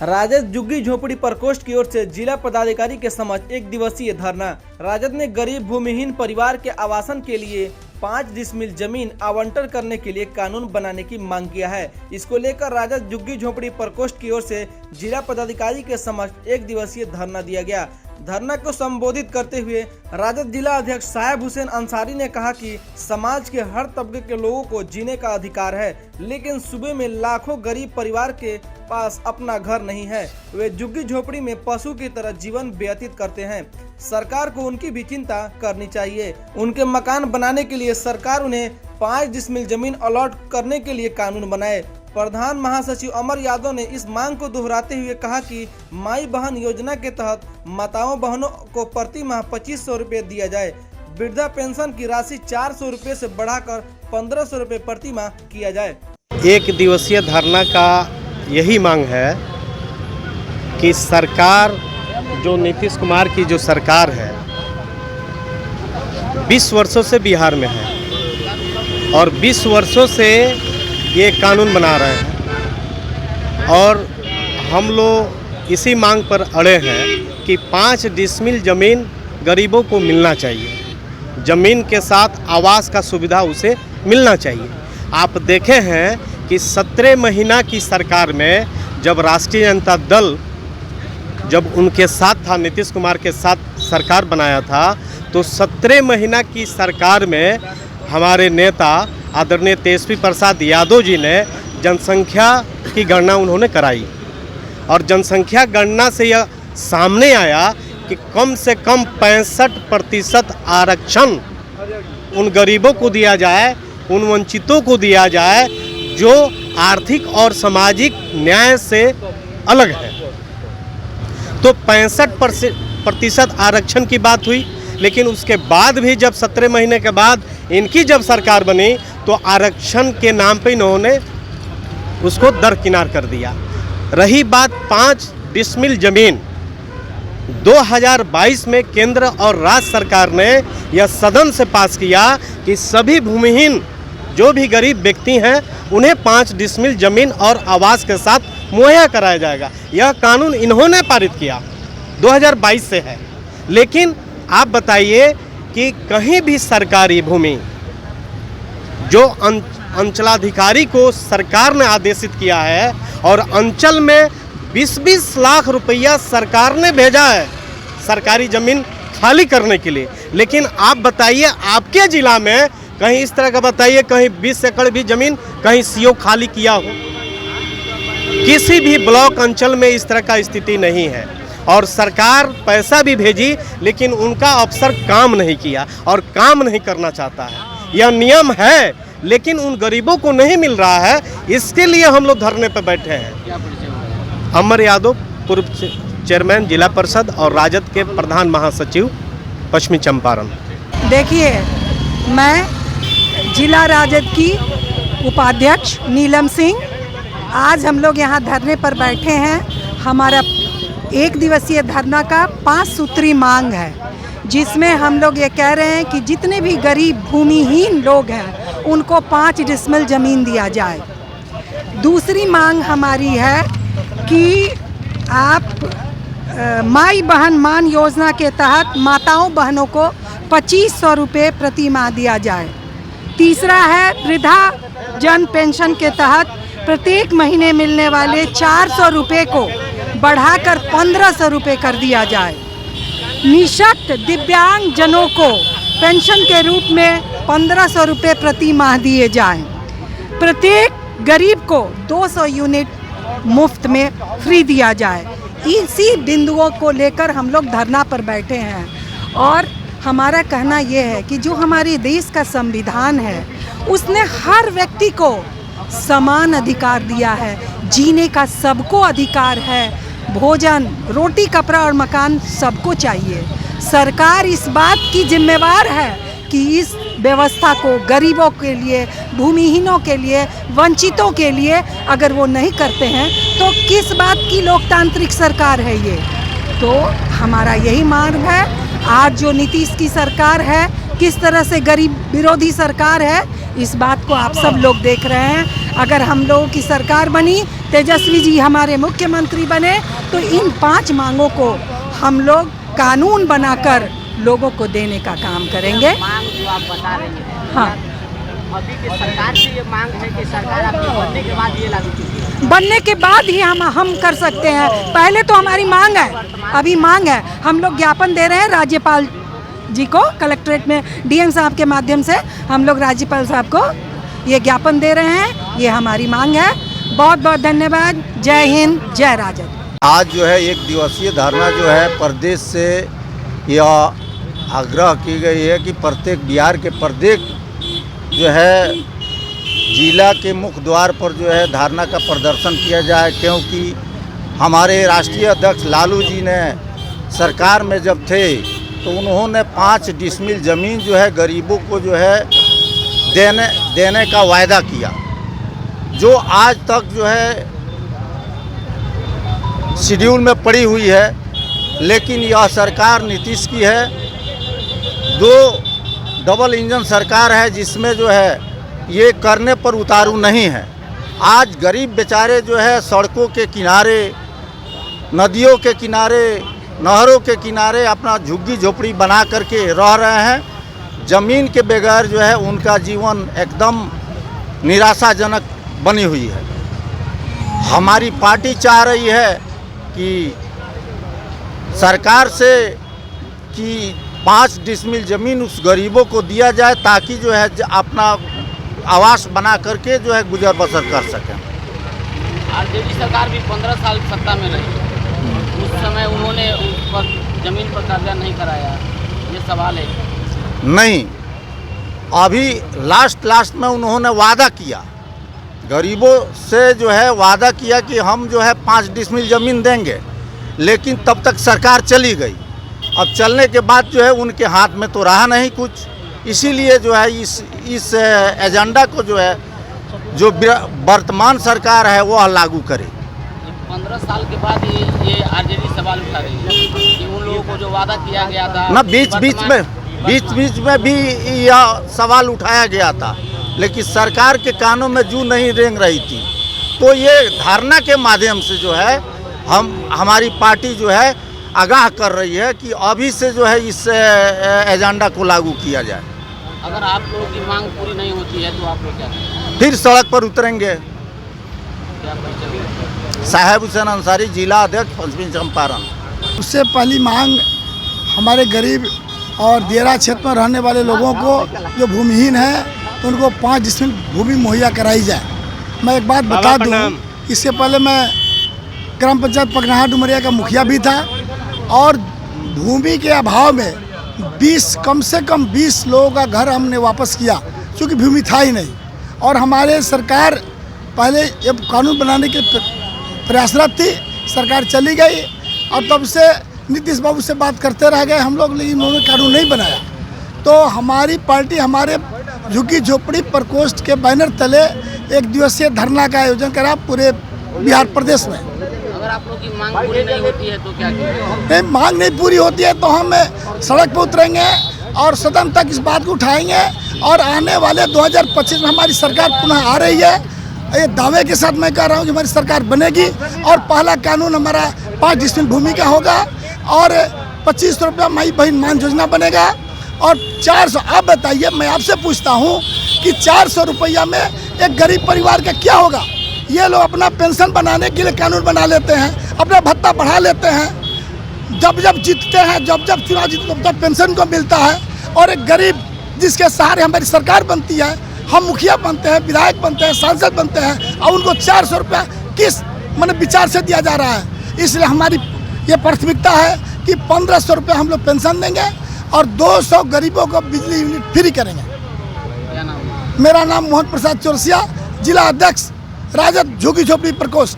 राजद झुग्गी झोपड़ी प्रकोष्ठ की ओर से जिला पदाधिकारी के समक्ष 1 दिवसीय धरना। राजद ने गरीब भूमिहीन परिवार के आवासन के लिए 5 डिसमिल जमीन आवंटन करने के लिए कानून बनाने की मांग किया है। इसको लेकर राजद झुग्गी झोपड़ी प्रकोष्ठ की ओर से जिला पदाधिकारी के समक्ष 1 दिवसीय धरना दिया गया। धरना को संबोधित करते हुए राजद जिला अध्यक्ष साहेब हुसैन अंसारी ने कहा कि समाज के हर तबके के लोगों को जीने का अधिकार है, लेकिन सूबे में लाखों गरीब परिवार के पास अपना घर नहीं है। वे झुग्गी झोपड़ी में पशु की तरह जीवन व्यतीत करते हैं। सरकार को उनकी भी चिंता करनी चाहिए। उनके मकान बनाने के लिए सरकार उन्हें 5 डिसमिल जमीन अलॉट करने के लिए कानून बनाए। प्रधान महासचिव अमर यादव ने इस मांग को दोहराते हुए कहा कि माई बहन योजना के तहत माताओं बहनों को प्रति माह 2500 रुपये दिया जाए। वृद्धा पेंशन की राशि 400 रुपये से बढ़ाकर 1500 रुपये प्रति माह किया जाए। 1 दिवसीय धरना का यही मांग है कि सरकार जो नीतीश कुमार की जो सरकार है 20 वर्षों से बिहार में है और 20 वर्षों से ये कानून बना रहे हैं और हम लोग इसी मांग पर अड़े हैं कि 5 डिसमिल ज़मीन गरीबों को मिलना चाहिए। ज़मीन के साथ आवास का सुविधा उसे मिलना चाहिए। आप देखे हैं कि 17 महीना की सरकार में जब राष्ट्रीय जनता दल जब उनके साथ था, नीतीश कुमार के साथ सरकार बनाया था, तो 17 महीना की सरकार में हमारे नेता आदरणीय तेजस्वी प्रसाद यादव जी ने जनसंख्या की गणना उन्होंने कराई और जनसंख्या गणना से यह सामने आया कि कम से कम 65% आरक्षण उन गरीबों को दिया जाए, उन वंचितों को दिया जाए जो आर्थिक और सामाजिक न्याय से अलग है। तो 65% आरक्षण की बात हुई, लेकिन उसके बाद भी जब 17 महीने के बाद इनकी जब सरकार बनी तो आरक्षण के नाम पे इन्होंने उसको दरकिनार कर दिया। रही बात 5 डिसमिल जमीन, 2022 में केंद्र और राज्य सरकार ने यह सदन से पास किया कि सभी भूमिहीन जो भी गरीब व्यक्ति हैं उन्हें 5 डिसमिल जमीन और आवास के साथ मुहैया कराया जाएगा। यह कानून इन्होंने पारित किया 2022 से है। लेकिन आप बताइए कि कहीं भी सरकारी भूमि जो अंचलाधिकारी को सरकार ने आदेशित किया है और अंचल में 20-20 लाख रुपया सरकार ने भेजा है सरकारी ज़मीन खाली करने के लिए, लेकिन आप बताइए आपके ज़िला में कहीं इस तरह का बताइए, कहीं 20 एकड़ भी ज़मीन कहीं सीओ खाली किया हो? किसी भी ब्लॉक अंचल में इस तरह का स्थिति नहीं है और सरकार पैसा भी भेजी लेकिन उनका अफसर काम नहीं किया और काम नहीं करना चाहता है। यह नियम है लेकिन उन गरीबों को नहीं मिल रहा है, इसके लिए हम लोग धरने पर बैठे हैं। अमर यादव, पूर्व चेयरमैन जिला परिषद और राजद के प्रधान महासचिव पश्चिमी चंपारण। देखिए, मैं जिला राजद की उपाध्यक्ष नीलम सिंह, आज हम लोग यहाँ धरने पर बैठे हैं। हमारा 1 दिवसीय धरना का 5 सूत्री मांग है, जिसमें हम लोग ये कह रहे हैं कि जितने भी गरीब भूमिहीन लोग हैं उनको 5 डिसमिल ज़मीन दिया जाए। दूसरी मांग हमारी है कि आप माई बहन मान योजना के तहत माताओं बहनों को 2500 रुपये प्रति माह दिया जाए। तीसरा है वृद्धा जन पेंशन के तहत प्रत्येक महीने मिलने वाले 400 रुपये को बढ़ाकर 1500 रुपये कर दिया जाए। निःशक्त दिव्यांग जनों को पेंशन के रूप में 1500 रुपये प्रति माह दिए जाएं। प्रत्येक गरीब को 200 यूनिट मुफ्त में फ्री दिया जाए। इसी बिंदुओं को लेकर हम लोग धरना पर बैठे हैं और हमारा कहना यह है कि जो हमारे देश का संविधान है उसने हर व्यक्ति को समान अधिकार दिया है, जीने का सबको अधिकार है, भोजन, रोटी, कपड़ा और मकान सबको चाहिए। सरकार इस बात की जिम्मेवार है कि इस व्यवस्था को गरीबों के लिए, भूमिहीनों के लिए, वंचितों के लिए अगर वो नहीं करते हैं तो किस बात की लोकतांत्रिक सरकार है ये? तो हमारा यही मांग है। आज जो नीतीश की सरकार है किस तरह से गरीब विरोधी सरकार है, इस बात को आप सब लोग देख रहे हैं। अगर हम लोगों की सरकार बनी, तेजस्वी जी हमारे मुख्यमंत्री बने, तो इन 5 मांगों को हम लोग कानून बनाकर लोगों को देने का काम करेंगे। मांग जो आप बता रही हैं, हाँ, अभी की सरकार से ये मांग है कि सरकार आपके बनने के बाद ये लागू कीजिए। बनने के बाद ही हम कर सकते हैं। पहले तो हमारी मांग है, अभी मांग है। हम लोग ज्ञापन दे रहे हैं राज्यपाल जी को, कलेक्ट्रेट में डीएम साहब के माध्यम से हम लोग राज्यपाल साहब को ये ज्ञापन दे रहे हैं। ये हमारी मांग है। बहुत बहुत धन्यवाद। जय हिंद, जय राजद। आज जो है एक दिवसीय धरना जो है प्रदेश से यह आग्रह की गई है कि प्रत्येक बिहार के प्रत्येक जो है जिला के मुख्य द्वार पर जो है धरना का प्रदर्शन किया जाए, क्योंकि हमारे राष्ट्रीय अध्यक्ष लालू जी ने सरकार में जब थे तो उन्होंने 5 डिसमिल ज़मीन जो है गरीबों को जो है देने का वायदा किया, जो आज तक जो है शेड्यूल में पड़ी हुई है। लेकिन यह सरकार नीतीश की है, 2 डबल इंजन सरकार है, जिसमें जो है ये करने पर उतारू नहीं है। आज गरीब बेचारे जो है सड़कों के किनारे, नदियों के किनारे, नहरों के किनारे अपना झुग्गी झोपड़ी बना करके रह रहे हैं। ज़मीन के बगैर जो है उनका जीवन एकदम निराशाजनक बनी हुई है। हमारी पार्टी चाह रही है कि सरकार से कि 5 डिसमिल ज़मीन उस गरीबों को दिया जाए, ताकि जो है अपना आवास बना करके जो है गुजर बसर कर सकें। आरजेडी सरकार भी 15 साल सत्ता में रही, उस समय उन्होंने उस पर जमीन पर कब्जा नहीं कराया, ये सवाल है। नहीं, अभी लास्ट में उन्होंने वादा किया, गरीबों से जो है वादा किया कि हम जो है 5 डिसमिल ज़मीन देंगे, लेकिन तब तक सरकार चली गई। अब चलने के बाद जो है उनके हाथ में तो रहा नहीं कुछ, इसीलिए जो है इस एजेंडा को जो है जो वर्तमान सरकार है वह लागू करे। 15 साल के बाद ये आरजेडी सवाल उठा रही है कि उन लोगों को जो वादा किया गया था ना, बीच बीच में भी यह सवाल उठाया गया था, लेकिन सरकार के कानों में जू नहीं रेंग रही थी। तो ये धरना के माध्यम से जो है हमारी पार्टी जो है आगाह कर रही है कि अभी से जो है इस एजेंडा को लागू किया जाए। अगर आप लोगों की मांग पूरी नहीं होती है तो आप लोग क्या करेंगे? फिर सड़क पर उतरेंगे। क्या परिचय? साहेब हुसैन अंसारी, जिला अध्यक्ष पश्चिमी चंपारण। उससे पहली मांग हमारे गरीब और दियारा क्षेत्र में रहने वाले लोगों को जो भूमिहीन है उनको 5 डिसमिल भूमि मुहैया कराई जाए। मैं एक बात बता दूं, इससे पहले मैं ग्राम पंचायत पकनाहा डुमरिया का मुखिया भी था, और भूमि के अभाव में कम से कम 20 लोगों का घर हमने वापस किया, क्योंकि भूमि था ही नहीं। और हमारे सरकार पहले ये कानून बनाने के प्रयासरत थी, सरकार चली गई और तब से नीतीश बाबू से बात करते रह गए हम लोग, लेकिन उन्होंने कानून नहीं बनाया। तो हमारी पार्टी हमारे झुग्गी झोपड़ी प्रकोष्ठ के बैनर तले एक दिवसीय धरना का आयोजन करा पूरे बिहार प्रदेश में। अगर आप लोग की मांग पूरी नहीं होती है तो क्या करेंगे? नहीं, मांग नहीं पूरी होती है तो हम सड़क पर उतरेंगे और सदन तक इस बात को उठाएंगे। और आने वाले 2025 में हमारी सरकार पुनः आ रही है, ये दावे के साथ मैं कह रहा हूँ कि हमारी सरकार बनेगी और पहला कानून हमारा 5 डिसमिल भूमि का होगा और 2500 रुपया माई बहन मान योजना बनेगा। और 400, अब बताइए, मैं आपसे पूछता हूँ कि 400 रुपया में एक गरीब परिवार का क्या होगा? ये लोग अपना पेंशन बनाने के लिए कानून बना लेते हैं, अपना भत्ता बढ़ा लेते हैं, जब जीतते हैं, जब चुनाव जीतते हैं तब पेंशन को मिलता है। और एक गरीब जिसके सहारे हमारी सरकार बनती है, हम मुखिया बनते हैं, विधायक बनते हैं, सांसद बनते हैं, और उनको 400 रुपया किस विचार से दिया जा रहा है? इसलिए हमारी ये प्राथमिकता है कि 1500 रुपया हम लोग पेंशन देंगे और 200 गरीबों को बिजली यूनिट फ्री करेंगे। क्या नाम है? मेरा नाम मोहन प्रसाद चौरसिया, जिला अध्यक्ष राजद झुग्गी झोपड़ी प्रकोष्ठ।